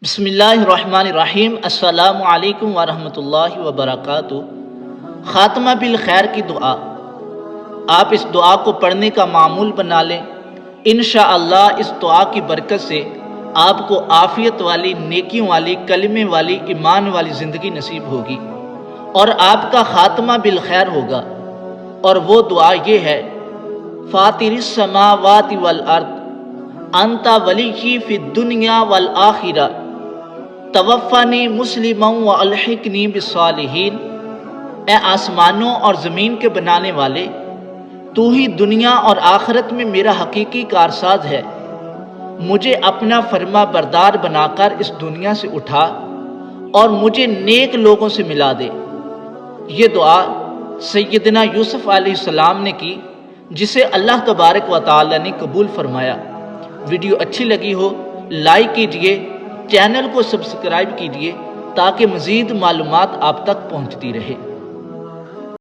بسم اللہ الرحمن الرحیم۔ السلام علیکم ورحمۃ اللہ وبرکاتہ۔ خاتمہ بالخیر کی دعا، آپ اس دعا کو پڑھنے کا معمول بنا لیں۔ انشاءاللہ اس دعا کی برکت سے آپ کو عافیت والی، نیکیوں والی، کلمے والی، ایمان والی زندگی نصیب ہوگی اور آپ کا خاتمہ بالخیر ہوگا۔ اور وہ دعا یہ ہے: فاطر السماوات والارض انت ولی فی الدنیا والآخرہ توفنی مسلما والحقنی بالصالحین۔ اے آسمانوں اور زمین کے بنانے والے، تو ہی دنیا اور آخرت میں میرا حقیقی کارساز ہے۔ مجھے اپنا فرما بردار بنا کر اس دنیا سے اٹھا اور مجھے نیک لوگوں سے ملا دے۔ یہ دعا سیدنا یوسف علیہ السلام نے کی، جسے اللہ تبارک و تعالی نے قبول فرمایا۔ ویڈیو اچھی لگی ہو لائک کیجئے، چینل کو سبسکرائب کیجئے تاکہ مزید معلومات آپ تک پہنچتی رہے۔